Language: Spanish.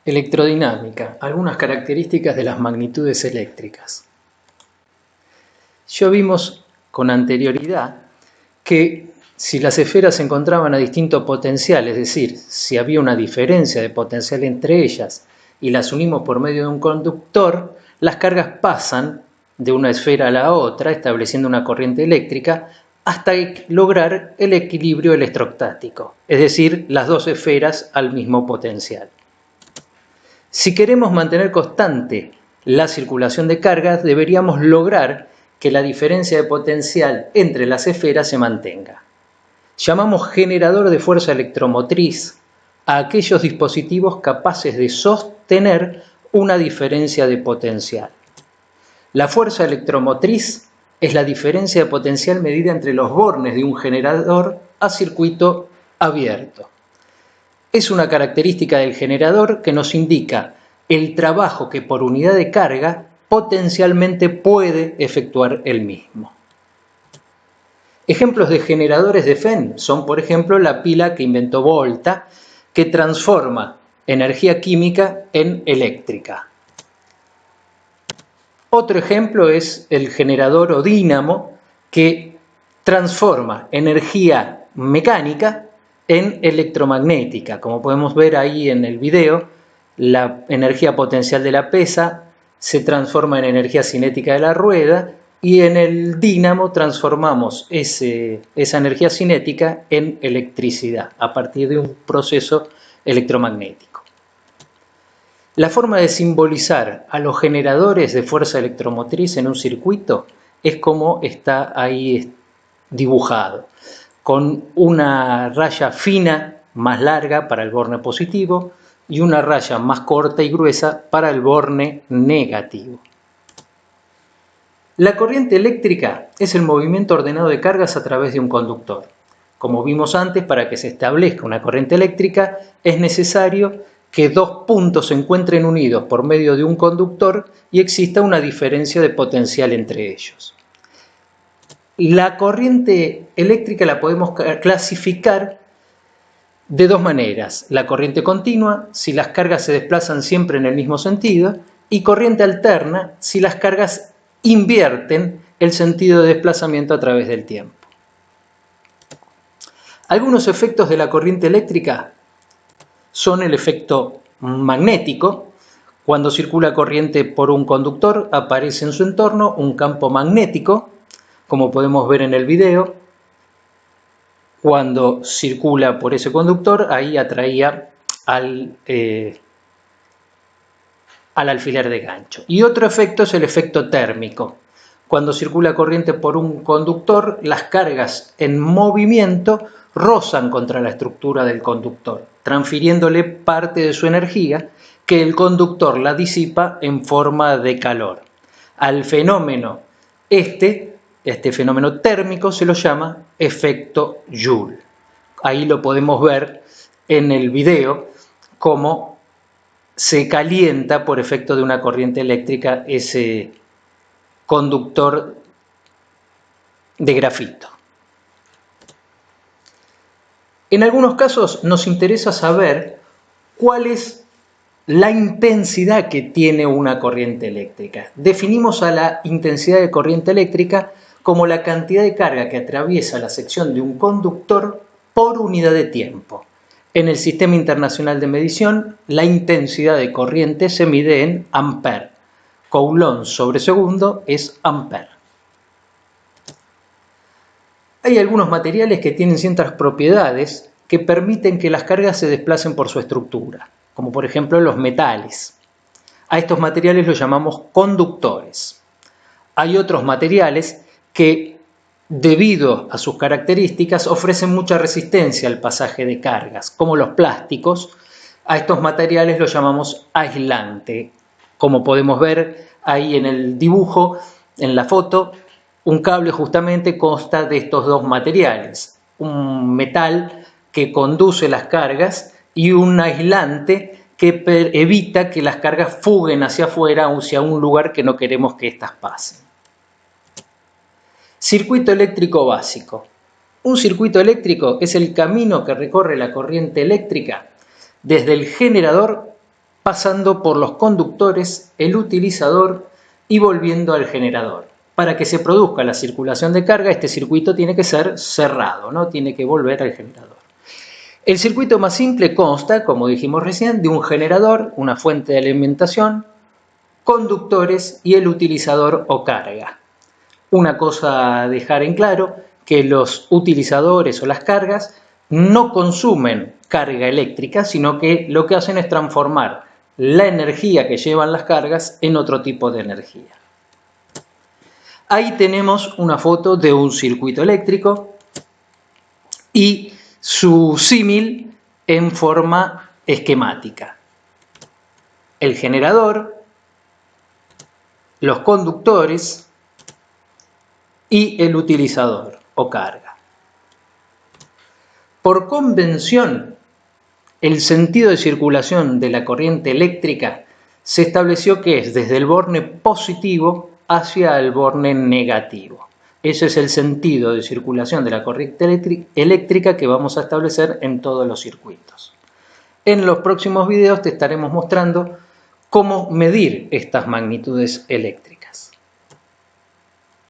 Electrodinámica, algunas características de las magnitudes eléctricas. Ya vimos con anterioridad que si las esferas se encontraban a distinto potencial, es decir, si había una diferencia de potencial entre ellas y las unimos por medio de un conductor, las cargas pasan de una esfera a la otra, estableciendo una corriente eléctrica, hasta lograr el equilibrio electrostático, es decir, las dos esferas al mismo potencial. Si queremos mantener constante la circulación de cargas, deberíamos lograr que la diferencia de potencial entre las esferas se mantenga. Llamamos generador de fuerza electromotriz a aquellos dispositivos capaces de sostener una diferencia de potencial. La fuerza electromotriz es la diferencia de potencial medida entre los bornes de un generador a circuito abierto. Es una característica del generador que nos indica el trabajo que por unidad de carga potencialmente puede efectuar el mismo. Ejemplos de generadores de FEN son, por ejemplo, la pila que inventó Volta, que transforma energía química en eléctrica. Otro ejemplo es el generador o dínamo, que transforma energía mecánica en electromagnética. Como podemos ver ahí en el video, la energía potencial de la pesa se transforma en energía cinética de la rueda y en el dínamo transformamos esa energía cinética en electricidad a partir de un proceso electromagnético. La forma de simbolizar a los generadores de fuerza electromotriz en un circuito es como está ahí dibujado, con una raya fina más larga para el borne positivo y una raya más corta y gruesa para el borne negativo. La corriente eléctrica es el movimiento ordenado de cargas a través de un conductor. Como vimos antes, para que se establezca una corriente eléctrica es necesario que dos puntos se encuentren unidos por medio de un conductor y exista una diferencia de potencial entre ellos. La corriente eléctrica la podemos clasificar de dos maneras: la corriente continua, si las cargas se desplazan siempre en el mismo sentido, y corriente alterna, si las cargas invierten el sentido de desplazamiento a través del tiempo. Algunos efectos de la corriente eléctrica son el efecto magnético. Cuando circula corriente por un conductor, aparece en su entorno un campo magnético, como podemos ver en el video. Cuando circula por ese conductor, ahí atraía al alfiler de gancho. Y otro efecto es el efecto térmico. Cuando circula corriente por un conductor, las cargas en movimiento rozan contra la estructura del conductor, transfiriéndole parte de su energía que el conductor la disipa en forma de calor. Al fenómeno este fenómeno térmico se lo llama efecto Joule. Ahí lo podemos ver en el video cómo se calienta por efecto de una corriente eléctrica ese conductor de grafito. En algunos casos nos interesa saber cuál es la intensidad que tiene una corriente eléctrica. Definimos a la intensidad de corriente eléctrica como la cantidad de carga que atraviesa la sección de un conductor por unidad de tiempo. En el Sistema Internacional de Medición, la intensidad de corriente se mide en ampere. Coulomb sobre segundo es ampere. Hay algunos materiales que tienen ciertas propiedades que permiten que las cargas se desplacen por su estructura, como por ejemplo los metales. A estos materiales los llamamos conductores. Hay otros materiales que, debido a sus características, ofrecen mucha resistencia al pasaje de cargas, como los plásticos. A estos materiales los llamamos aislante. Como podemos ver ahí en el dibujo, en la foto, un cable justamente consta de estos dos materiales: un metal que conduce las cargas y un aislante que evita que las cargas fuguen hacia afuera o hacia un lugar que no queremos que éstas pasen. Circuito eléctrico básico. Un circuito eléctrico es el camino que recorre la corriente eléctrica desde el generador pasando por los conductores, el utilizador y volviendo al generador. Para que se produzca la circulación de carga, este circuito tiene que ser cerrado, ¿no? Tiene que volver al generador. El circuito más simple consta, como dijimos recién, de un generador, una fuente de alimentación, conductores y el utilizador o carga. Una cosa a dejar en claro, que los utilizadores o las cargas no consumen carga eléctrica, sino que lo que hacen es transformar la energía que llevan las cargas en otro tipo de energía. Ahí tenemos una foto de un circuito eléctrico y su símil en forma esquemática. El generador, los conductores y el utilizador o carga. Por convención, el sentido de circulación de la corriente eléctrica se estableció que es desde el borne positivo hacia el borne negativo. Ese es el sentido de circulación de la corriente eléctrica que vamos a establecer en todos los circuitos. En los próximos videos te estaremos mostrando cómo medir estas magnitudes eléctricas.